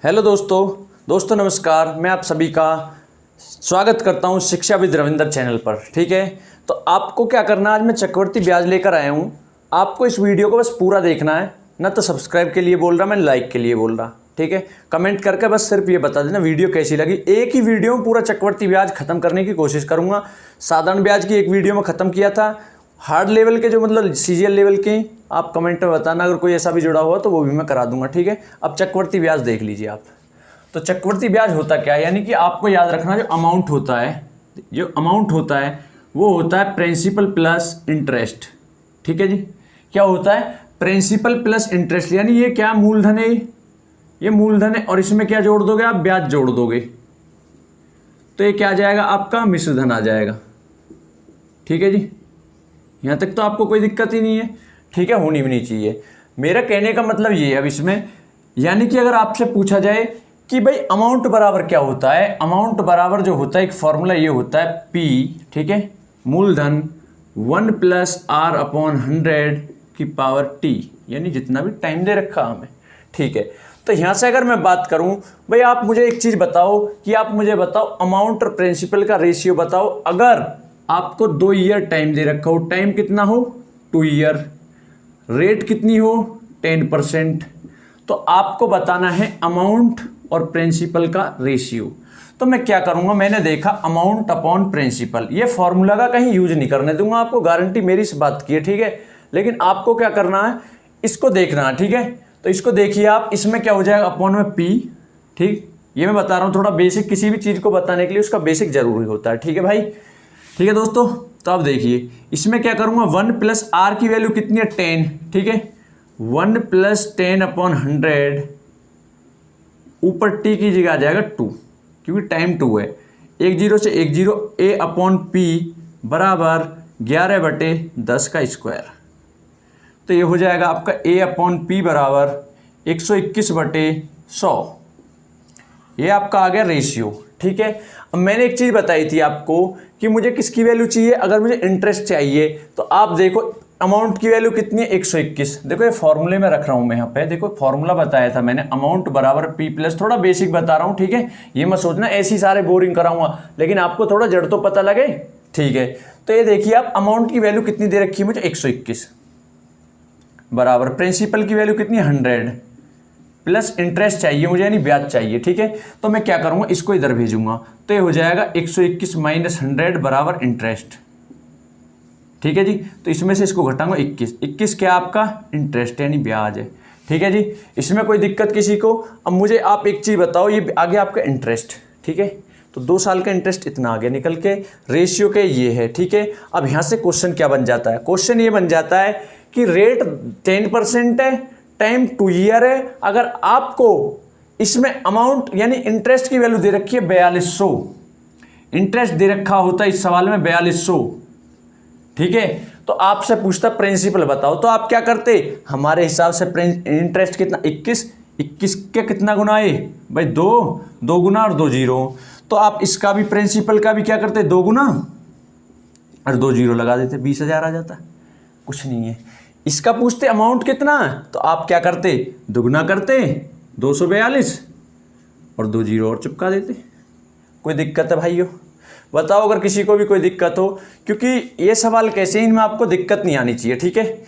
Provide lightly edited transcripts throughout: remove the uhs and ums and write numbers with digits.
Hello दोस्तों नमस्कार। मैं आप सभी का स्वागत करता हूं शिक्षा विद रविंदर चैनल पर। ठीक है, तो आपको क्या करना है, आज मैं चक्रवृद्धि ब्याज लेकर आया हूं। आपको इस वीडियो को बस पूरा देखना है, ना तो सब्सक्राइब के लिए बोल रहा मैं, लाइक के लिए बोल रहा। ठीक है, कमेंट करके बस सिर्फ ये बता देना वीडियो कैसी लगी। एक ही वीडियो में पूरा चक्रवृद्धि ब्याज खत्म करने की कोशिश करूँगा। साधारण ब्याज की एक वीडियो में ख़त्म किया था। हार्ड लेवल के जो मतलब सीजीएल लेवल के आप कमेंट में बताना, अगर कोई ऐसा भी जुड़ा हुआ तो वो भी मैं करा दूंगा। ठीक है, अब चक्रवृद्धि ब्याज देख लीजिए आप। तो चक्रवृद्धि ब्याज होता क्या है, यानी कि आपको याद रखना जो अमाउंट होता है वो होता है प्रिंसिपल प्लस इंटरेस्ट। ठीक है जी, क्या होता है प्रिंसिपल प्लस इंटरेस्ट, यानी ये क्या मूलधन है, ये मूलधन है और इसमें क्या जोड़ दोगे आप, ब्याज जोड़ दोगे तो ये क्या आ जाएगा आपका मिश्रधन आ जाएगा। ठीक है जी, यहाँ तक तो आपको कोई दिक्कत ही नहीं है। ठीक है, होनी भी नहीं चाहिए। मेरा कहने का मतलब ये है अब इसमें, यानी कि अगर आपसे पूछा जाए कि भाई अमाउंट बराबर क्या होता है, अमाउंट बराबर जो होता है एक फॉर्मूला ये होता है P, ठीक है, मूलधन 1 + R/100 की पावर T, यानी जितना भी टाइम दे रखा हमें। ठीक है, तो यहाँ से अगर मैं बात करूँ, भाई आप मुझे एक चीज़ बताओ कि आप मुझे बताओ अमाउंट और प्रिंसिपल का रेशियो बताओ। अगर आपको 2 ईयर टाइम दे रखा हो, टाइम कितना हो 2 ईयर, रेट कितनी हो 10%, तो आपको बताना है अमाउंट और प्रिंसिपल का रेशियो। तो मैं क्या करूंगा, मैंने देखा अमाउंट अपॉन प्रिंसिपल, ये फॉर्मूला का कहीं यूज नहीं करने दूंगा आपको, गारंटी मेरी इस बात की है। ठीक है, लेकिन आपको क्या करना है, इसको देखना है। ठीक है, तो इसको देखिए आप, इसमें क्या हो जाएगा अपॉन में P। ठीक, ये मैं बता रहा हूँ थोड़ा बेसिक, किसी भी चीज़ को बताने के लिए उसका बेसिक जरूरी होता है। ठीक है भाई, ठीक है दोस्तों, तो अब देखिए इसमें क्या करूंगा, 1 + R की वैल्यू कितनी है 10। ठीक है, 1 + 10/100, ऊपर T की जगह आ जाएगा 2, क्योंकि टाइम 2 है। 1 0 से 1 0, A/P बराबर 11/10 का स्क्वायर। तो ये हो जाएगा आपका A/P बराबर 121/100। ये आपका आ गया रेशियो। ठीक है, अब मैंने एक चीज़ बताई थी आपको कि मुझे किसकी वैल्यू चाहिए, अगर मुझे इंटरेस्ट चाहिए तो आप देखो अमाउंट की वैल्यू कितनी है 121। देखो ये फॉर्मूले में रख रहा हूँ मैं यहाँ पे, देखो फॉर्मूला बताया था मैंने, अमाउंट बराबर P प्लस, थोड़ा बेसिक बता रहा हूँ। ठीक है, ये मत सोचना ऐसी सारे बोरिंग कराऊंगा, लेकिन आपको थोड़ा जड़ तो पता लगे। ठीक है, तो ये देखिए आप, अमाउंट की वैल्यू कितनी दे रखी है मुझे 121, बराबर प्रिंसिपल की वैल्यू कितनी 100 प्लस इंटरेस्ट चाहिए मुझे, यानी ब्याज चाहिए। ठीक है, तो मैं क्या करूंगा, इसको इधर भेजूंगा, तो ये हो जाएगा 121 - 100 बराबर इंटरेस्ट। ठीक है जी, तो इसमें से इसको घटाऊंगा 21 क्या आपका इंटरेस्ट यानी ब्याज है। ठीक है जी, इसमें कोई दिक्कत किसी को। अब मुझे आप एक चीज़ बताओ, ये आ गया आपका इंटरेस्ट। ठीक है, तो 2 साल का इंटरेस्ट इतना आ गया निकल के, रेशियो के ये है। ठीक है, अब यहाँ से क्वेश्चन क्या बन जाता है, क्वेश्चन ये बन जाता है कि रेट 10% है, टाइम 2 ईयर है, अगर आपको इसमें अमाउंट यानी इंटरेस्ट की वैल्यू दे रखी है 4200, इंटरेस्ट दे रखा होता है इस सवाल में 4200। ठीक है, तो आपसे पूछता प्रिंसिपल बताओ, तो आप क्या करते, हमारे हिसाब से इंटरेस्ट कितना 21 के कितना गुना है भाई 2 गुना और 2 जीरो, तो आप इसका भी प्रिंसिपल का भी क्या करते 2 गुना और 2 जीरो लगा देते, 20,000 आ जाता। कुछ नहीं है, इसका पूछते अमाउंट कितना, तो आप क्या करते दुगना करते 242 और 2 जीरो और चिपका देते। कोई दिक्कत है भाइयों, बताओ अगर किसी को भी कोई दिक्कत हो, क्योंकि ये सवाल कैसे इनमें आपको दिक्कत नहीं आनी चाहिए। ठीक है,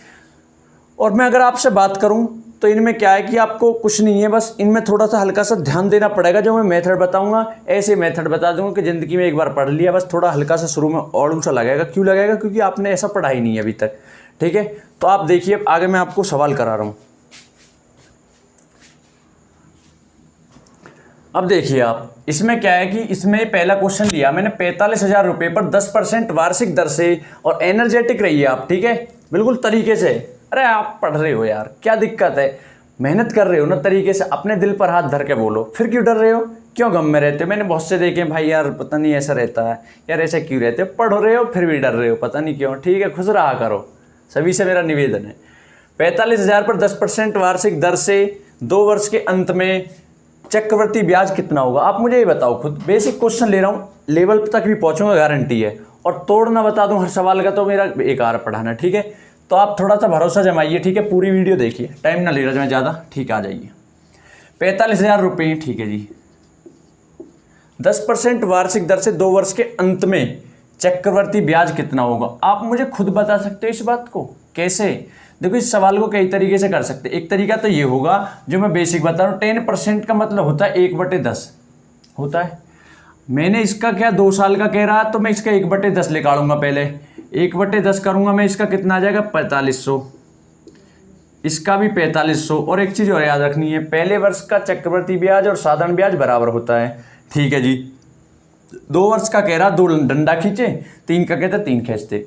और मैं अगर आपसे बात करूं तो इनमें क्या है कि आपको कुछ नहीं है, बस इनमें थोड़ा सा हल्का सा ध्यान देना पड़ेगा। जो मैं मेथड बताऊंगा ऐसे मेथड बता दूंगा कि ज़िंदगी में एक बार पढ़ लिया, बस थोड़ा हल्का सा शुरू में और सा लगेगा। क्यों लगेगा, क्योंकि आपने ऐसा पढ़ा ही नहीं है अभी तक। ठीक है, तो आप देखिए आगे मैं आपको सवाल करा रहा हूँ। अब देखिए आप, इसमें क्या है कि इसमें पहला क्वेश्चन लिया मैंने 45,000 रुपये पर 10% वार्षिक दर से, और एनर्जेटिक रहिए आप। ठीक है, बिल्कुल तरीके से। अरे आप पढ़ रहे हो यार, क्या दिक्कत है, मेहनत कर रहे हो ना तरीके से, अपने दिल पर हाथ धर के बोलो। फिर क्यों डर रहे हो, क्यों गम में रहते हो। मैंने बहुत से देखे भाई यार पता नहीं ऐसा रहता है यार, ऐसा क्यों रहते हो, पढ़ रहे हो फिर भी डर रहे हो, पता नहीं क्यों। ठीक है, खुश रहा करो, सभी से मेरा निवेदन है। 45,000 पर 10% वार्षिक दर से 2 वर्ष के अंत में चक्रवृद्धि ब्याज कितना होगा, आप मुझे ये बताओ खुद। बेसिक क्वेश्चन ले रहा हूँ, लेवल तक भी पहुँचूंगा गारंटी है, और तोड़ना बता दूँ हर सवाल का तो मेरा बेकार पढ़ाना। ठीक है, तो आप थोड़ा सा भरोसा जमाइए। ठीक है, पूरी वीडियो देखिए, टाइम ना ले रहा मैं ज़्यादा। ठीक, आ जाइए। 45,000 रुपये, ठीक है जी। 10% वार्षिक दर से 2 वर्ष के अंत में चक्रवर्ती ब्याज कितना होगा? आप मुझे खुद बता सकते हो इस बात को कैसे? देखो इस सवाल को कई तरीके से कर सकते हैं। एक तरीका तो ये होगा जो मैं बेसिक बता रहा हूँ, 10% का मतलब होता है 1/10 होता है। मैंने इसका क्या 2 साल का कह रहा तो मैं इसका 1/10 निकालूंगा। पहले 1/10 करूंगा मैं, इसका कितना आ जाएगा 4500, इसका भी 4500। और एक चीज़ और याद रखनी है, पहले वर्ष का चक्रवर्ती ब्याज और साधारण ब्याज बराबर होता है, ठीक है जी। 2 वर्ष का कह रहा 2 डंडा खींचे, 3 का कहता 3 खींचते।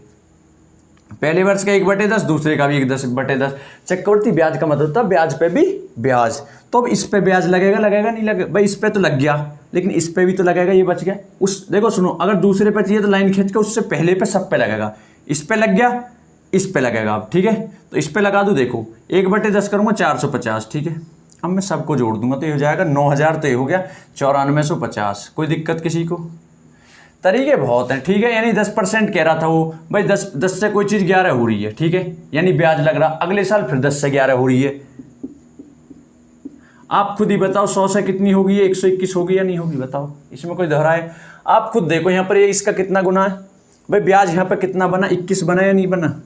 पहले वर्ष का 1/10, दूसरे का भी 1/10। चक्रवर्ती ब्याज का मतलब होता है ब्याज पे भी ब्याज। तो अब इस पे ब्याज लगेगा नहीं लगेगा? भाई इस पे तो लग गया, लेकिन इस पे भी तो लगेगा, ये बच गया। उस देखो सुनो, अगर दूसरे पे चाहिए तो लाइन खींच के उससे पहले पे सब पे लगेगा। इस पे लग गया, इस पे लगेगा। अब ठीक है, तो इस पे लगा दूँ। देखो 1/10 करूँगा 450, ठीक है। अब मैं सबको जोड़ दूंगा तो ये हो जाएगा 9000, तो ये हो गया 9450। कोई दिक्कत किसी को? तरीके बहुत हैं, ठीक है। यानी 10% कह रहा था वो, भाई 10 से कोई चीज़ 11 हो रही है, ठीक है, यानी ब्याज लग रहा। अगले साल फिर 10 से 11 हो रही है। आप खुद ही बताओ 100 से कितनी होगी? 121 होगी या नहीं होगी? बताओ, इसमें कोई दोहराए? आप खुद देखो यहाँ पर ये इसका कितना गुना है? भाई ब्याज यहाँ पर कितना बना? 21 बना या नहीं बना?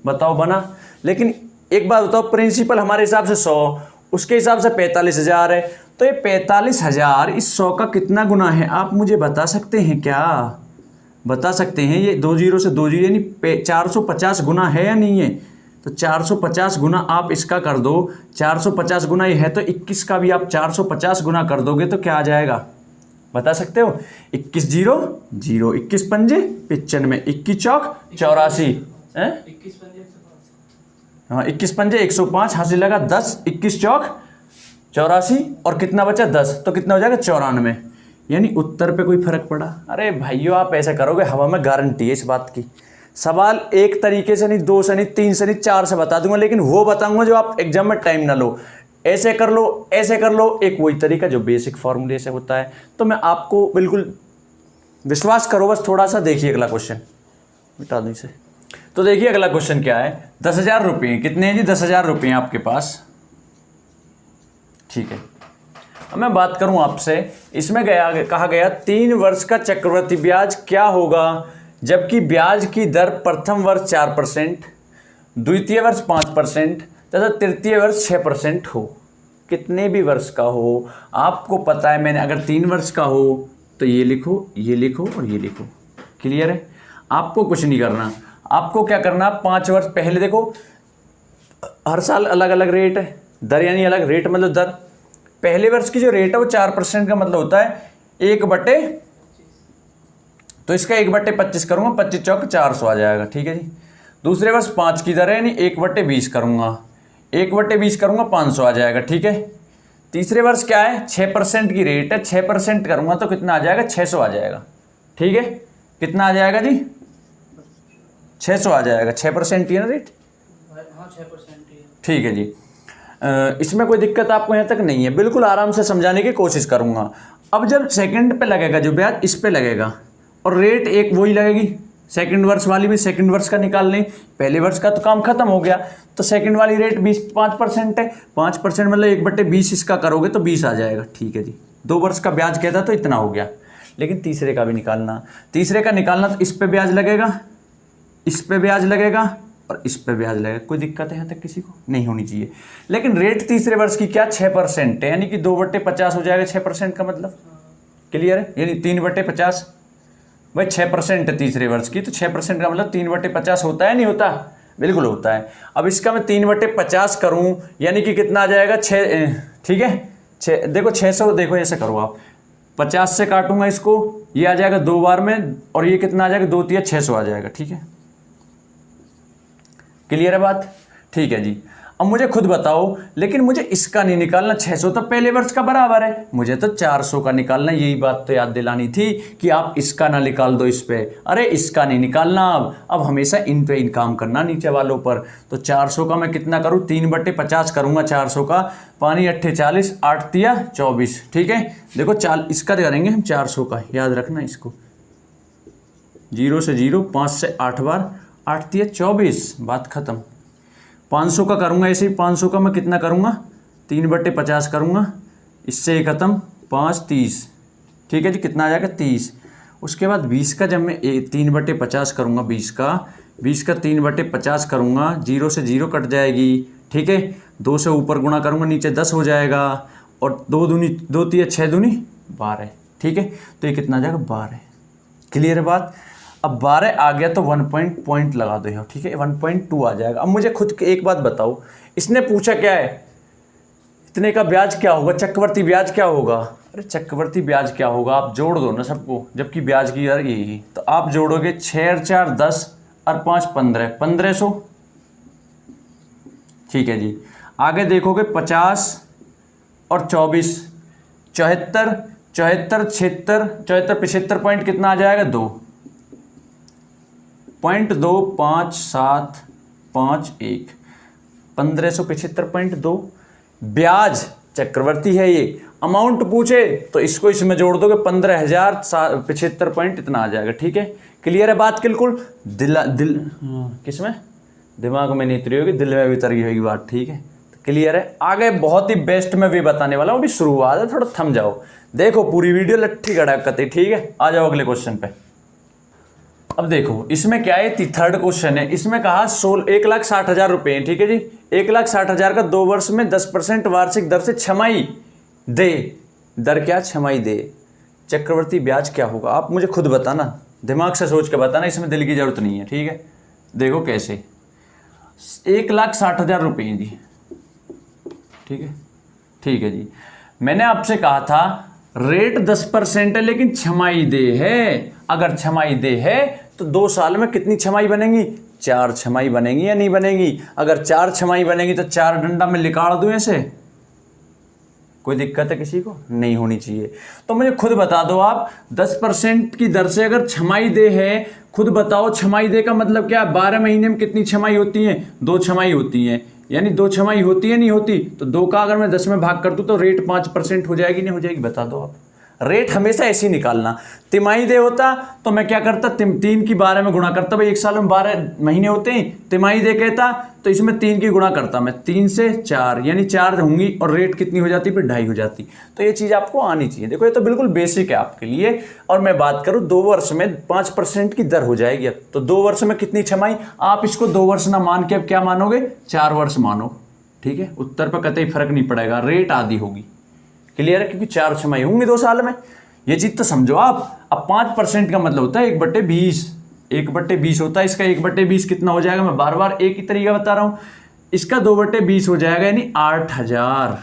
बताओ, बना। लेकिन एक बात बताओ, प्रिंसिपल हमारे हिसाब से 100, उसके हिसाब से 45,000 है। तो ये 45,000 इस 100 का कितना गुना है? आप मुझे बता सकते हैं क्या? बता सकते हैं? ये 2 जीरो से 2 जीरो यानी 450 गुना है या नहीं है? तो 450 गुना आप इसका कर दो। 450 गुना ये है तो 21 का भी आप 450 गुना कर दोगे तो क्या आ जाएगा? बता सकते हो? 21 0 0, 21 पंजे 95, 21 चौक 84, हाँ 21 पंजे 105, हासिल लगा 10, 21 चौक 84 और कितना बचा 10, तो कितना हो जाएगा 94। यानी उत्तर पे कोई फर्क पड़ा? अरे भाइयों आप ऐसा करोगे हवा में गारंटी है इस बात की। सवाल एक तरीके से नहीं, 2 से नहीं, 3 से नहीं, 4 से बता दूंगा, लेकिन वो बताऊंगा जो आप एग्जाम में टाइम ना लो। ऐसे कर लो, ऐसे कर लो, एक वही तरीका जो बेसिक फॉर्मूले से होता है। तो मैं आपको बिल्कुल विश्वास करो, बस थोड़ा सा देखिए अगला क्वेश्चन, मिटा दूँ इसे। तो देखिए अगला क्वेश्चन क्या है। 10,000 रुपये कितने हैं जी? 10,000 रुपये आपके पास, ठीक है। अब मैं बात करूं आपसे, इसमें कहा गया 3 वर्ष का चक्रवृद्धि ब्याज क्या होगा जबकि ब्याज की दर प्रथम वर्ष 4%, द्वितीय वर्ष 5% तथा तृतीय वर्ष 6% हो। कितने भी वर्ष का हो, आपको पता है मैंने, अगर 3 वर्ष का हो तो ये लिखो, ये लिखो और ये लिखो। क्लियर है? आपको कुछ नहीं करना। आपको क्या करना, 5 वर्ष पहले देखो, हर साल अलग अलग रेट है, दर यानी अलग रेट मतलब दर। पहले वर्ष की जो रेट है वो 4% का मतलब होता है 1/, तो इसका 1/25 करूँगा, 25 चौक 400 आ जाएगा, ठीक है जी। दूसरे वर्ष 5 की दर है यानी 1/20 करूँगा, 1/20 करूँगा 500 आ जाएगा, ठीक है। तीसरे वर्ष क्या है, 6% की रेट है, 6% करूँगा तो कितना आ जाएगा, 600 आ जाएगा, ठीक है। कितना आ जाएगा जी? 600 आ जाएगा। 6% ही है ना रेट? हाँ 6% ही है, ठीक है जी। इसमें कोई दिक्कत आपको यहाँ तक नहीं है, बिल्कुल आराम से समझाने की कोशिश करूँगा। अब जब सेकंड पे लगेगा जो ब्याज, इस पे लगेगा और रेट एक वही लगेगी। सेकंड वर्ष वाली भी सेकंड वर्ष का निकाल लें, पहले वर्ष का तो काम खत्म हो गया। तो सेकंड वाली रेट 5% है, 5% मतलब 1/20 इसका करोगे तो 20 आ जाएगा, ठीक है जी। 2 वर्ष का ब्याज कहता तो इतना हो गया। लेकिन तीसरे का भी निकालना, तीसरे का निकालना तो इस पे ब्याज लगेगा, इस पे ब्याज लगेगा और इस पे ब्याज लगेगा। कोई दिक्कत है यहाँ तक किसी को? नहीं होनी चाहिए। लेकिन रेट तीसरे वर्ष की क्या 6% है, यानी कि 2/50 हो जाएगा 6% का मतलब। क्लियर है? यानी 3/50, भाई 6% है तीसरे वर्ष की, तो 6% का मतलब 3/50 होता है नहीं होता? बिल्कुल होता है। अब इसका मैं 3/50 करूँ यानी कि कितना आ जाएगा 6, ठीक है। 6 देखो 600, देखो ऐसे करो आप, 50 से काटूंगा इसको, ये आ जाएगा 2 बार में, और ये कितना आ जाएगा 2 तिया 600 आ जाएगा, ठीक है। क्लियर है बात? ठीक है जी। अब मुझे खुद बताओ, लेकिन मुझे इसका नहीं निकालना, 600 तो पहले वर्ष का बराबर है, मुझे तो 400 का निकालना। यही बात तो याद दिलानी थी कि आप इसका ना निकाल दो इस पे। अरे इसका नहीं निकालना, अब हमेशा इन पे इनकाम करना नीचे वालों पर। तो 400 का मैं कितना करूँ, 3/50 करूँगा 400 का। पानी 8 40, 8 तिया 24, ठीक है। देखो इसका करेंगे हम 400 का, याद रखना इसको। 0 से 0, 5 से 8 बार, 8 तिया 24, बात खत्म। 500 का करूँगा ऐसे ही, 500 का मैं कितना करूँगा, 3/50 करूँगा, इससे खत्म, 5 30, ठीक है जी, कितना आ जाएगा 30। उसके बाद 20 का जब मैं 3/50 करूँगा, 20 का 3/50 करूँगा, 0 से 0 कट जाएगी, ठीक है, 2 से ऊपर गुणा करूँगा, नीचे 10 हो जाएगा, और 2 दूनी 2 तिया 6 दूनी 12, ठीक है, तो ये कितना आ जाएगा 12। क्लियर है बात। अब 12 आ गया तो 1 पॉइंट लगा दो यहाँ, ठीक है, 1.2 आ जाएगा। अब मुझे खुद एक बात बताओ, इसने पूछा क्या है, इतने का ब्याज क्या होगा, चक्रवर्ती ब्याज क्या होगा। अरे चक्रवर्ती ब्याज क्या होगा, आप जोड़ दो ना सबको, जबकि ब्याज की दर यही, तो आप जोड़ोगे 6 और 4 10 और 5 15, 1500, ठीक है जी। आगे देखोगे 50 और 24 74 74 76 74 75 पॉइंट कितना आ जाएगा 2.25751 1575.2। ब्याज चक्रवर्ती है ये, अमाउंट पूछे तो इसको इसमें जोड़ दोगे 15,075 पॉइंट इतना आ जाएगा, ठीक है। क्लियर है बात बिल्कुल। किसमें दिमाग में नहीं उतरी होगी, दिल में भी उतरी होगी बात, ठीक है। क्लियर है। आगे बहुत ही बेस्ट में भी बताने वाला हूँ, अभी शुरुआत है, थोड़ा थम जाओ, देखो पूरी वीडियो लट्ठी गड़ाकती, ठीक है। आ जाओ अगले क्वेश्चन पे। अब देखो इसमें क्या है, थर्ड क्वेश्चन है, इसमें कहा 1,60,000 रुपये, ठीक है जी। 1,60,000 का 2 वर्ष में 10% वार्षिक दर से छमाही दे, दर क्या, छमाही दे, चक्रवर्ती ब्याज क्या होगा। आप मुझे खुद बताना, दिमाग से सोच के बताना, इसमें दिल की जरूरत नहीं है, ठीक है। देखो कैसे, 1,60,000 रुपये जी, ठीक है, ठीक है जी। मैंने आपसे कहा था रेट 10% है लेकिन छमाही दे है, अगर छमाही दे है तो 2 साल में कितनी छमाही बनेंगी, 4 छमाही बनेंगी या नहीं बनेगी। अगर 4 छमाही बनेगी तो 4 डंडा में निकाल दूं ऐसे, कोई दिक्कत है किसी को, नहीं होनी चाहिए। तो मुझे खुद बता दो आप, 10% की दर से अगर छमाही दे है, खुद बताओ छमाही दे का मतलब क्या है। 12 महीने में कितनी छमाही होती है, 2 छमाही होती है, यानी 2 छमाही होती है नहीं होती, तो 2 का अगर मैं 10 में भाग कर दूं तो रेट 5% हो जाएगी नहीं हो जाएगी, बता दो आप। रेट हमेशा ऐसे ही निकालना। तिमाही दे होता तो मैं क्या करता, 3 की 12 में गुणा करता, भाई 1 साल में 12 महीने होते हैं, तिमाही दे कहता तो इसमें 3 की गुणा करता मैं, 3 से 4 यानी 4 होंगी, और रेट कितनी हो जाती, फिर 2.5 हो जाती। तो ये चीज़ आपको आनी चाहिए। देखो ये तो बिल्कुल बेसिक है आपके लिए। और मैं बात करूँ 2 वर्ष में 5% की दर हो जाएगी, अब तो 2 वर्ष में कितनी छमाही, आप इसको 2 वर्ष ना मान के अब क्या मानोगे, 4 वर्ष मानो, ठीक है। उत्तर पर कतई फर्क नहीं पड़ेगा, रेट आधी होगी। क्लियर है, क्योंकि 4 छमाही होंगी 2 साल में, ये चीज तो समझो आप। अब 5% का मतलब होता है 1/20, 1/20 होता है, इसका 1/20 कितना हो जाएगा, मैं बार बार एक ही तरीका बता रहा हूं, इसका 2/20 हो जाएगा यानी 8,000।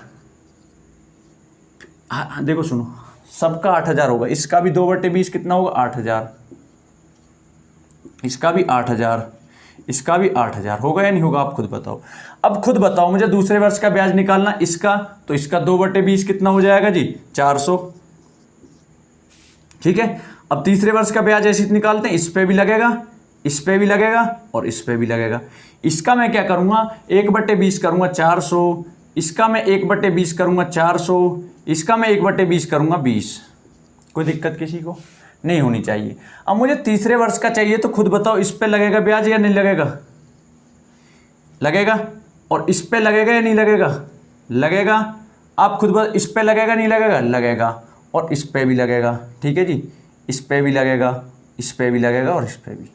देखो सुनो, सबका 8,000 होगा, इसका भी 2/20 कितना होगा, 8,000, इसका भी 8,000, इसका भी 8,000 होगा या नहीं होगा, आप खुद बताओ। अब खुद बताओ मुझे, दूसरे वर्ष का ब्याज निकालना इसका, तो इसका 2/20 कितना हो जाएगा जी, 400, ठीक है। अब तीसरे वर्ष का ब्याज ऐसे निकालते हैं, इस पे भी लगेगा, इस पे भी लगेगा और इस पे भी लगेगा। इसका मैं क्या करूंगा, 1/20 करूंगा 400, इसका मैं 1/20 करूंगा 400, इसका मैं 1/20 करूंगा 20। कोई दिक्कत किसी को नहीं होनी चाहिए। अब मुझे तीसरे वर्ष का चाहिए, तो खुद बताओ इस पे लगेगा ब्याज या नहीं लगेगा, लगेगा, और इस पे लगेगा या नहीं लगेगा, लगेगा। आप खुद बताओ इस पे लगेगा नहीं लगेगा, लगेगा, और इस पे भी लगेगा, ठीक है जी, इस पे भी लगेगा, इस पे भी लगेगा और इस पे भी।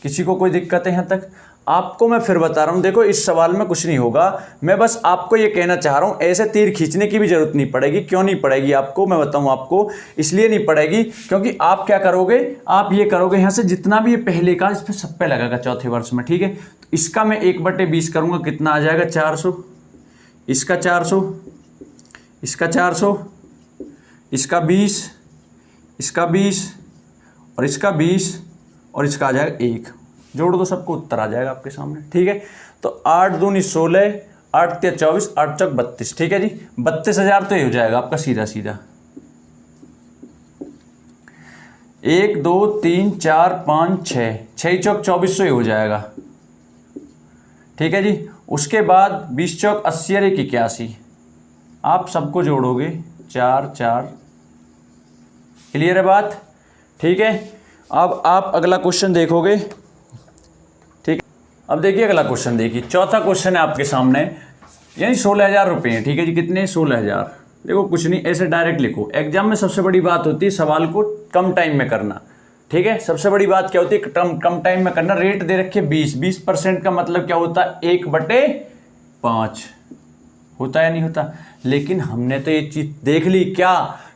किसी को कोई दिक्कत है यहाँ तक। आपको मैं फिर बता रहा हूँ, देखो इस सवाल में कुछ नहीं होगा, मैं बस आपको ये कहना चाह रहा हूँ, ऐसे तीर खींचने की भी जरूरत नहीं पड़ेगी। क्यों नहीं पड़ेगी आपको, मैं बताऊँ आपको, इसलिए नहीं पड़ेगी क्योंकि आप क्या करोगे, आप ये करोगे यहाँ से जितना भी ये पहले का इस पर सब पे लगेगा चौथे वर्ष में, ठीक है। तो इसका मैं 1/20 करूँगा, कितना आ जाएगा 400, इसका 400, इसका 400, इसका 20, इसका 20 और इसका 20 और इसका आ जाएगा 1, जोड़ दो सबको, उत्तर आ जाएगा आपके सामने, ठीक है। तो 8 दूनी 16, 8 तिया 24, 8 चौक 32, ठीक है जी। 32,000 तो ये हो जाएगा आपका सीधा सीधा। 1 2 3 4 5 6, 6 चौक 2400 ही हो जाएगा, ठीक है जी। उसके बाद 20 चौक 80 और 1 81, आप सबको जोड़ोगे 4 4। क्लियर है बात, ठीक है। अब आप अगला क्वेश्चन देखोगे, ठीक है। अब देखिए अगला क्वेश्चन, देखिए चौथा क्वेश्चन है आपके सामने। यानी 16,000 रुपये हैं। ठीक है जी, कितने? 16,000। देखो कुछ नहीं, ऐसे डायरेक्ट लिखो। एग्जाम में सबसे बड़ी बात होती है सवाल को कम टाइम में करना। ठीक है, सबसे बड़ी बात क्या होती है? कम टाइम में करना। रेट दे रखे 20% का मतलब क्या होता है? 1/5 होता है, नहीं होता? लेकिन हमने तो ये चीज देख ली क्या,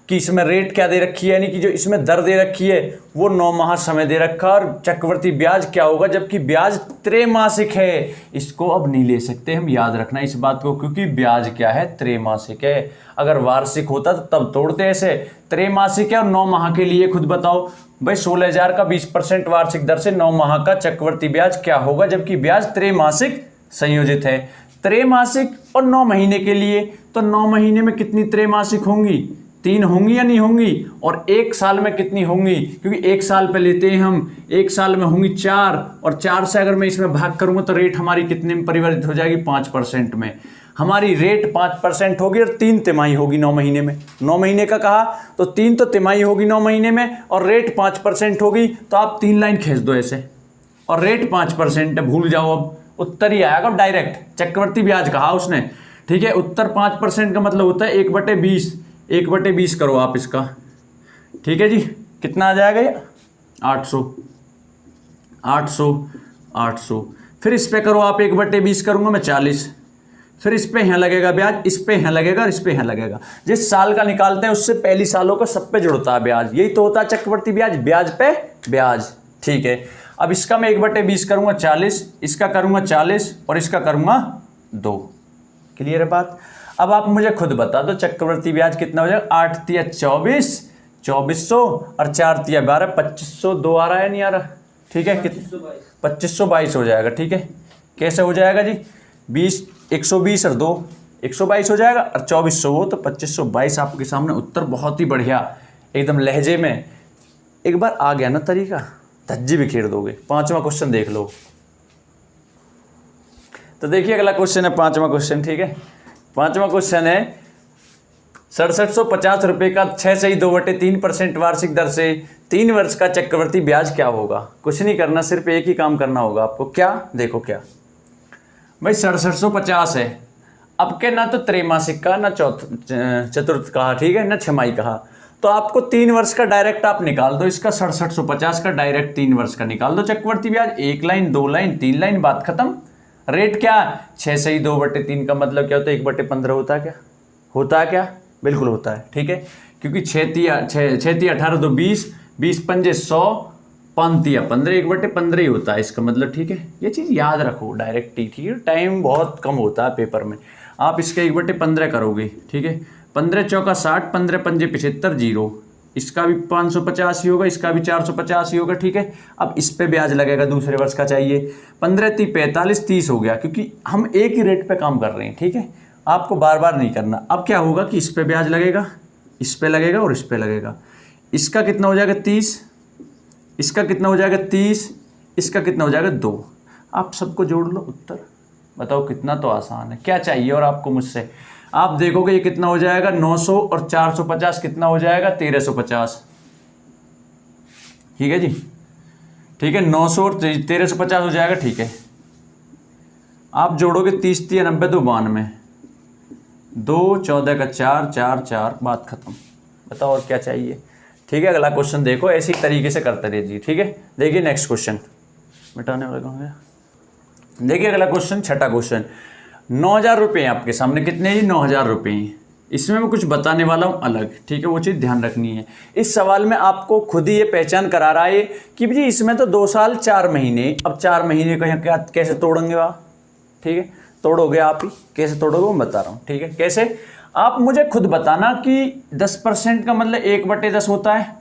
कि इसमें रेट क्या दे रखी है, यानी कि जो इसमें दर दे रखी है वो 9 माह समय दे रखा, और चक्रवर्ती ब्याज क्या होगा, जबकि ब्याज त्रैमासिक है। इसको अब नहीं ले सकते हम, याद रखना इस बात को, क्योंकि ब्याज क्या है? त्रैमासिक है। अगर वार्षिक होता तो तब तोड़ते ऐसे। त्रैमासिक है और 9 माह के लिए खुद बताओ भाई, 16,000 का 20% वार्षिक दर से 9 माह का चक्रवर्ती ब्याज क्या होगा, जबकि ब्याज त्रैमासिक संयोजित है। त्रैमासिक और 9 महीने के लिए, तो 9 महीने में कितनी त्रैमासिक होंगी? 3 होंगी या नहीं होंगी? और 1 साल में कितनी होंगी? क्योंकि 1 साल पे लेते हैं हम, 1 साल में होंगी 4, और 4 से अगर मैं इसमें भाग करूंगा तो रेट हमारी कितने में परिवर्तित हो जाएगी? 5% में। हमारी रेट 5% होगी और 3 तिमाही होगी 9 महीने में। 9 महीने का कहा तो 3 तो तिमाही होगी 9 महीने में, और रेट 5% होगी। तो आप 3 लाइन खींच दो ऐसे, और रेट 5% है, भूल जाओ, अब उत्तर ही आएगा डायरेक्ट। चक्रवर्ती ब्याज कहा उसने। ठीक है, उत्तर 5% का मतलब होता है 1/20। 1/20 करो आप इसका। ठीक है जी, कितना आ जाएगा ये? 800। 800। फिर इस पे करो आप 1/20 करूंगा मैं 40। फिर इस पे यहाँ लगेगा ब्याज, इस पे यहाँ लगेगा, इस पे यहाँ लगेगा। जिस साल का निकालते हैं उससे पहली सालों का सब पे जुड़ता है ब्याज। यही तो होता है चक्रवर्ती ब्याज, ब्याज पे ब्याज। ठीक है, अब इसका मैं 1/20 करूंगा 40, इसका करूंगा 40, और इसका करूंगा 2। क्लियर है बात? अब आप मुझे खुद बता दो चक्रवर्ती ब्याज कितना हो जाएगा? 8 तिया 24, 2400, और 4 तिया 12, 2500। 2 आ रहा है नहीं आ रहा? ठीक है, 2522 हो जाएगा। ठीक है, कैसे हो जाएगा जी? 120 और 2 122 हो जाएगा, और 2400 हो तो 2522 आपके सामने उत्तर। बहुत ही बढ़िया, एकदम लहजे में। एक बार आ गया ना तरीका, धज्जी बिखेर दोगे। 5वां क्वेश्चन देख लो। तो देखिए अगला क्वेश्चन है 5वां क्वेश्चन। ठीक है, 5वां क्वेश्चन है 6750 रुपये का 6/2/3% वार्षिक दर से 3 वर्ष का चक्रवर्ती ब्याज क्या होगा? कुछ नहीं करना, सिर्फ एक ही काम करना होगा आपको। क्या? देखो क्या भाई, 6750 है। अब के ना तो त्रैमासिक का, ना चतुर्थ कहा, ठीक है, ना छमाही कहा। तो आपको 3 वर्ष का डायरेक्ट आप निकाल दो इसका। 6750 का डायरेक्ट 3 वर्ष का निकाल दो चक्रवर्ती ब्याज। 1 लाइन, 2 लाइन, 3 लाइन, बात खत्म। रेट क्या? 6/2/3 का मतलब क्या होता है? 1/15 होता है क्या? होता है क्या? बिल्कुल होता है। ठीक है, क्योंकि 6 तिया 18 तो 20, 20 पंजे 100, 5 तिया 15, 1/15 ही होता है इसका मतलब। ठीक है, ये चीज़ याद रखो डायरेक्ट ही। ठीक है, टाइम बहुत कम होता है पेपर में। आप इसका 1/15 करोगे। ठीक है, 15 चौका 60, 15 पंजे 75, 0। इसका भी 550 ही होगा, इसका भी 450 ही होगा। ठीक है, अब इस पे ब्याज लगेगा, दूसरे वर्ष का चाहिए। 15 × 3 45, 30 हो गया, क्योंकि हम एक ही रेट पे काम कर रहे हैं। ठीक है, आपको बार बार नहीं करना। अब क्या होगा कि इस पे ब्याज लगेगा, इस पे लगेगा, और इस पे लगेगा। इसका कितना हो जाएगा? 30। इसका कितना हो जाएगा? 30। इसका कितना हो जाएगा? 2। आप सबको जोड़ लो, उत्तर बताओ कितना। तो आसान है। क्या चाहिए और आपको मुझसे? आप देखोगे ये कितना हो जाएगा? 900 और 450 कितना हो जाएगा? 1350। ठीक है जी, ठीक है, 900 और 1350 हो जाएगा। ठीक है, आप जोड़ोगे 30 × 90 तो 92, 2 14 का 4 4 4, बात खत्म। बताओ और क्या चाहिए? ठीक है, अगला क्वेश्चन देखो, ऐसी तरीके से करते रहिए। ठीक है, देखिए नेक्स्ट क्वेश्चन, मिटाने वाला कौन है? देखिए अगला क्वेश्चन, 6ठा क्वेश्चन। 9,000 रुपये आपके सामने। कितने ही? 9,000 रुपये। इसमें मैं कुछ बताने वाला हूँ अलग। ठीक है, वो चीज़ ध्यान रखनी है। इस सवाल में आपको खुद ही ये पहचान करा रहा है कि भाई इसमें तो 2 साल 4 महीने। अब 4 महीने को यहाँ क्या कैसे तोड़ेंगे आप? ठीक है, तोड़ोगे आप ही। कैसे तोड़ोगे वो बता रहा हूँ। ठीक है, कैसे? आप मुझे खुद बताना कि 10% का मतलब 1/10 होता है।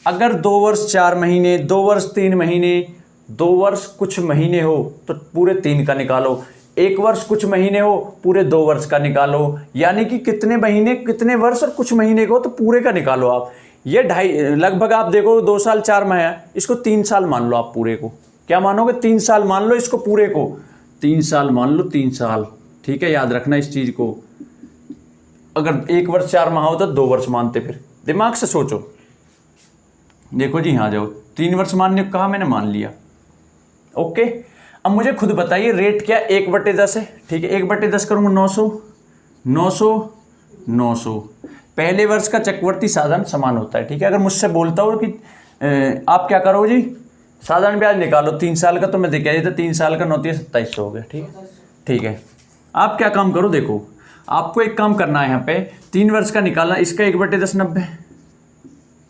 अगर 2 वर्ष 4 महीने, 2 वर्ष 3 महीने, 2 वर्ष कुछ महीने हो तो पूरे 3 का निकालो। 1 वर्ष कुछ महीने हो, पूरे 2 वर्ष का निकालो। यानी कि कितने महीने, कितने वर्ष और कुछ महीने को, तो पूरे का निकालो आप। ये लगभग आप देखो 2 साल 4 महीने, इसको 3 साल मान लो आप पूरे को। क्या मानोगे? 3 साल मान लो इसको पूरे को। 3 साल मान लो, 3 साल। ठीक है, याद रखना इस चीज़ को। अगर 1 वर्ष 4 माह हो तो 2 वर्ष मानते। फिर दिमाग से सोचो। देखो जी, यहाँ जाओ। 3 वर्ष मानने को कहा मैंने, मान लिया। ओके, अब मुझे खुद बताइए रेट क्या 1/10 है, ठीक है। 1/10 करूँगा 900, 900, 900। पहले वर्ष का चक्रवर्ती साधारण समान होता है, ठीक है। अगर मुझसे बोलता हो कि आप क्या करो जी, साधारण ब्याज निकालो 3 साल का, तो मैं देखा देता 3 साल का 9 × 27 हो गया, ठीक है। ठीक है, आप क्या काम करो, देखो आपको एक काम करना है यहाँ पे 3 वर्ष का निकालना। इसका 1/10 90,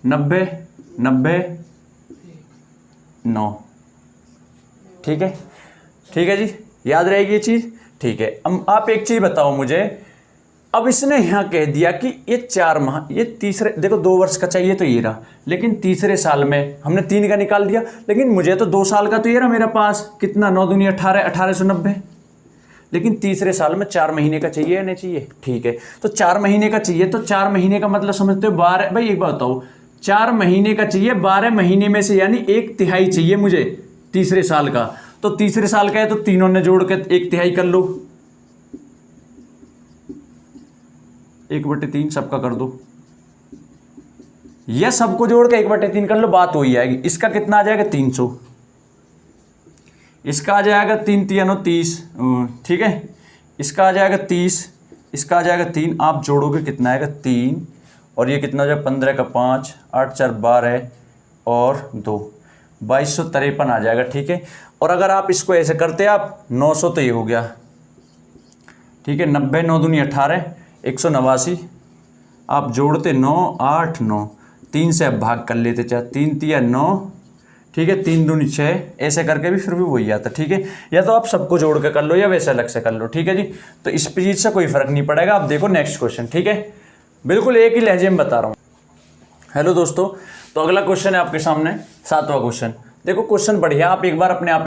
90, 90, 9, ठीक है। ठीक है जी, याद रहेगी ये चीज़, ठीक है। अब आप एक चीज़ बताओ मुझे, अब इसने यहाँ कह दिया कि ये 4 माह, ये तीसरे, देखो 2 वर्ष का चाहिए तो ये रहा, लेकिन तीसरे साल में हमने 3 का निकाल दिया, लेकिन मुझे तो 2 साल का तो ये रहा मेरे पास, कितना 9 दूनी 18, 1890, लेकिन तीसरे साल में 4 महीने का चाहिए या नहीं चाहिए, ठीक है। तो 4 महीने का चाहिए, तो 4 महीने का मतलब समझते हो 12, भाई एक बात बताओ, 4 महीने का चाहिए, 12 महीने में से यानी 1/3 चाहिए मुझे तीसरे साल का। तो तीसरे साल का है तो तीनों ने जोड़ के 1/3 कर लो, 1/3 सबका कर दो, या सबको जोड़ के 1/3 कर लो, बात वही आएगी। इसका कितना आ जाएगा 300, इसका आ जाएगा 3 × 3 = 30, ठीक है। इसका आ जाएगा 30, इसका आ जाएगा 3, आप जोड़ोगे कितना आएगा 3, और ये कितना हो जाएगा 15 का 5, 8 × 4 = 12 और 2, 2253 आ जाएगा, ठीक है। और अगर आप इसको ऐसे करते आप 900 तो ये हो गया, ठीक है। 90, 9 दूनी 18, 189, आप जोड़ते 9, 8, 9, 3 से अब भाग कर लेते, चाहे 3 × 3 = 9, ठीक है। 3 दूनी 6, ऐसे करके भी फिर भी वही आता, ठीक है। या तो आप सबको जोड़ के कर लो या वैसे अलग से कर लो, ठीक है जी। तो इस चीज़ से कोई फर्क नहीं पड़ेगा। आप देखो नेक्स्ट क्वेश्चन, ठीक है, बिल्कुल एक ही लहजे में बता रहा हूँ। हेलो दोस्तों, तो अगला क्वेश्चन है आपके सामने 7वां क्वेश्चन। देखो क्वेश्चन बढ़िया, आप एक बार अपने आप